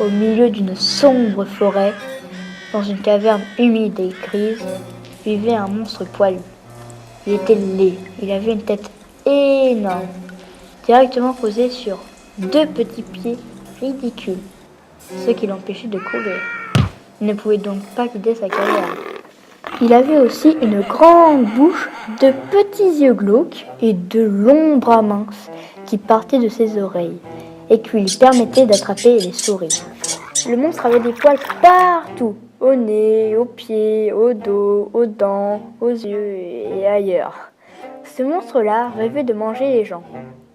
Au milieu d'une sombre forêt, dans une caverne humide et grise, vivait un monstre poilu. Il était laid, il avait une tête énorme, directement posée sur deux petits pieds ridicules, ce qui l'empêchait de courir. Il ne pouvait donc pas quitter sa caverne. Il avait aussi une grande bouche, de petits yeux glauques et de longs bras minces qui partaient de ses oreilles et qui lui permettaient d'attraper les souris. Le monstre avait des poils partout, au nez, aux pieds, au dos, aux dents, aux yeux et ailleurs. Ce monstre-là rêvait de manger les gens.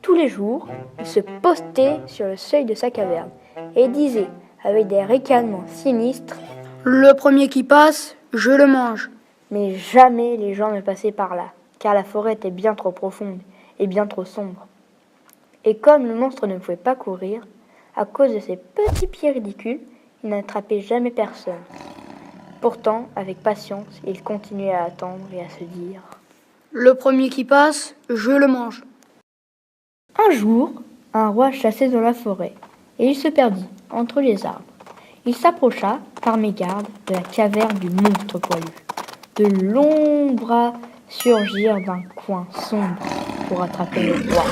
Tous les jours, il se postait sur le seuil de sa caverne et disait, avec des ricanements sinistres, « Le premier qui passe, je le mange. » Mais jamais les gens ne passaient par là, car la forêt était bien trop profonde et bien trop sombre. Et comme le monstre ne pouvait pas courir, à cause de ses petits pieds ridicules, il n'attrapait jamais personne. Pourtant, avec patience, il continuait à attendre et à se dire « Le premier qui passe, je le mange. » Un jour, un roi chassait dans la forêt, et il se perdit entre les arbres. Il s'approcha, par mégarde, de la caverne du monstre poilu. De longs bras surgirent d'un coin sombre pour attraper le roi.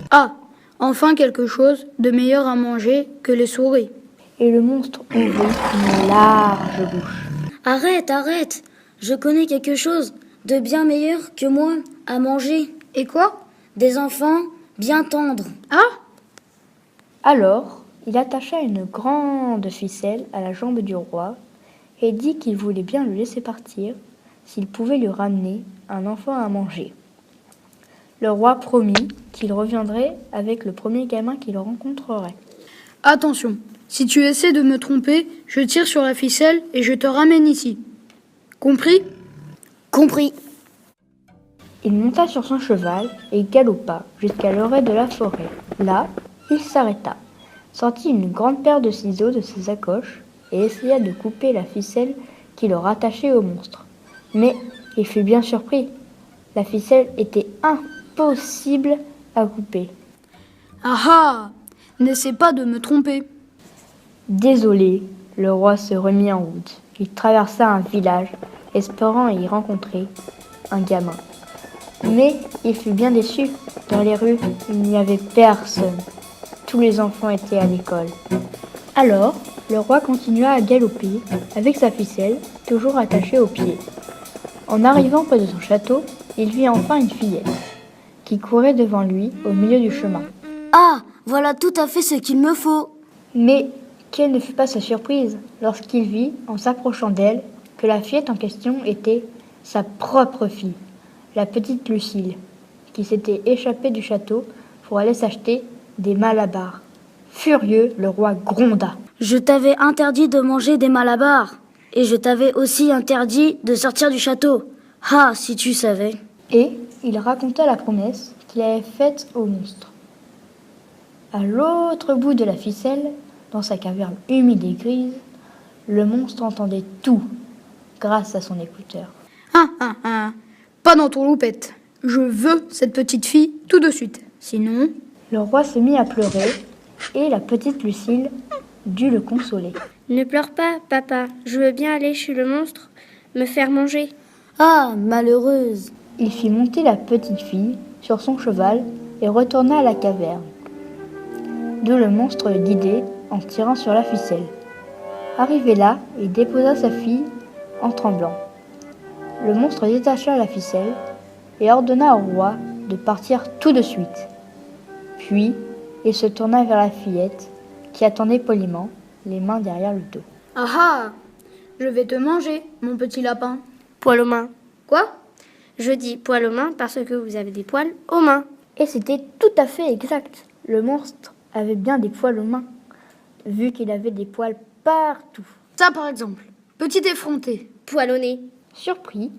Ah, enfin quelque chose de meilleur à manger que les souris. Et le monstre ouvrit une large bouche. Arrête, arrête! Je connais quelque chose de bien meilleur que moi à manger. Et quoi? Des enfants bien tendres. Ah! Alors, il attacha une grande ficelle à la jambe du roi et dit qu'il voulait bien le laisser partir s'il pouvait lui ramener un enfant à manger. Le roi promit qu'il reviendrait avec le premier gamin qu'il rencontrerait. Attention, si tu essaies de me tromper, je tire sur la ficelle et je te ramène ici. Compris? Compris. Il monta sur son cheval et galopa jusqu'à l'orée de la forêt. Là, il s'arrêta, sortit une grande paire de ciseaux de ses sacoches et essaya de couper la ficelle qui le rattachait au monstre. Mais il fut bien surpris. La ficelle était impossible à couper. Ah ah! N'essaie pas de me tromper. Désolé, le roi se remit en route. Il traversa un village, espérant y rencontrer un gamin. Mais il fut bien déçu. Dans les rues, il n'y avait personne. Tous les enfants étaient à l'école. Alors, le roi continua à galoper avec sa ficelle, toujours attachée aux pieds. En arrivant près de son château, il vit enfin une fillette qui courait devant lui au milieu du chemin. Ah, voilà tout à fait ce qu'il me faut. Mais quelle ne fut pas sa surprise lorsqu'il vit, en s'approchant d'elle, que la fillette en question était sa propre fille, la petite Lucille, qui s'était échappée du château pour aller s'acheter des malabars. Furieux, le roi gronda. Je t'avais interdit de manger des malabars. Et je t'avais aussi interdit de sortir du château. Ah, si tu savais. Et il raconta la promesse qu'il avait faite au monstre. À l'autre bout de la ficelle, dans sa caverne humide et grise, le monstre entendait tout grâce à son écouteur. Ah ah ah! Pas dans ton loupette. Je veux cette petite fille tout de suite. Sinon... Le roi se mit à pleurer et la petite Lucille dut le consoler. Ne pleure pas, papa. Je veux bien aller chez le monstre, me faire manger. Ah, malheureuse. Il fit monter la petite fille sur son cheval et retourna à la caverne. D'où le monstre le guidait en tirant sur la ficelle. Arrivé là, il déposa sa fille en tremblant. Le monstre détacha la ficelle et ordonna au roi de partir tout de suite. Puis, il se tourna vers la fillette qui attendait poliment, les mains derrière le dos. Ah ah! Je vais te manger, mon petit lapin. Poil aux mains. Quoi? Je dis poil aux mains parce que vous avez des poils aux mains. Et c'était tout à fait exact. Le monstre avait bien des poils aux mains, vu qu'il avait des poils partout. Ça, par exemple. Petit effronté. Poil au nez. Surpris,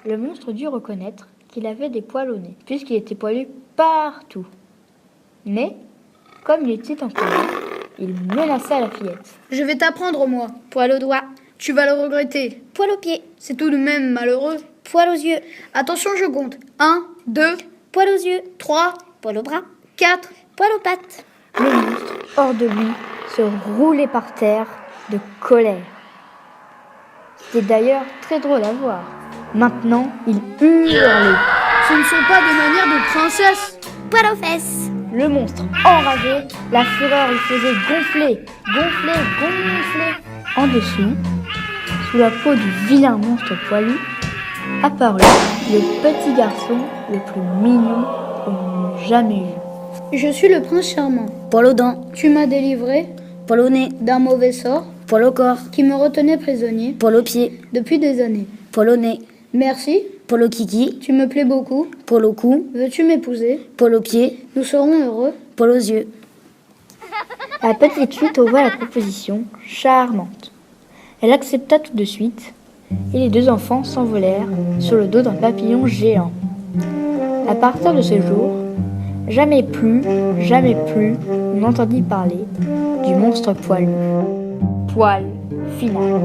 le monstre dut reconnaître qu'il avait des poils au nez, puisqu'il était poilu partout. Mais, comme il était en colère, il menaça la fillette. Je vais t'apprendre, moi. Poil aux doigts. Tu vas le regretter. Poil aux pieds. C'est tout de même malheureux. Poil aux yeux. Attention, je compte. 1, 2, Poil aux yeux. 3, Poil aux bras. 4. Poil aux pattes. Le monstre, hors de lui, se roulait par terre de colère. C'était d'ailleurs très drôle à voir. Maintenant, il hurlait. Ce ne sont pas des manières de princesse. Poil aux fesses. Le monstre enragé, la fureur il faisait gonfler. En dessous, sous la peau du vilain monstre poilu, apparut le petit garçon le plus mignon qu'on ait jamais vu. Je suis le prince charmant. Poil aux dents, Tu m'as délivré poil au nez, d'un mauvais sort poil au corps, qui me retenait prisonnier poil aux pieds, depuis des années. poil au nez, Merci, poil au kiki, tu me plais beaucoup. poil au cou, Veux-tu m'épouser? poil aux pieds, Nous serons heureux. poil aux yeux. La petite fille trouva la proposition charmante. Elle accepta tout de suite et les deux enfants s'envolèrent sur le dos d'un papillon géant. À partir de ce jour, jamais plus, on n'entendit parler du monstre poilu. Poil final.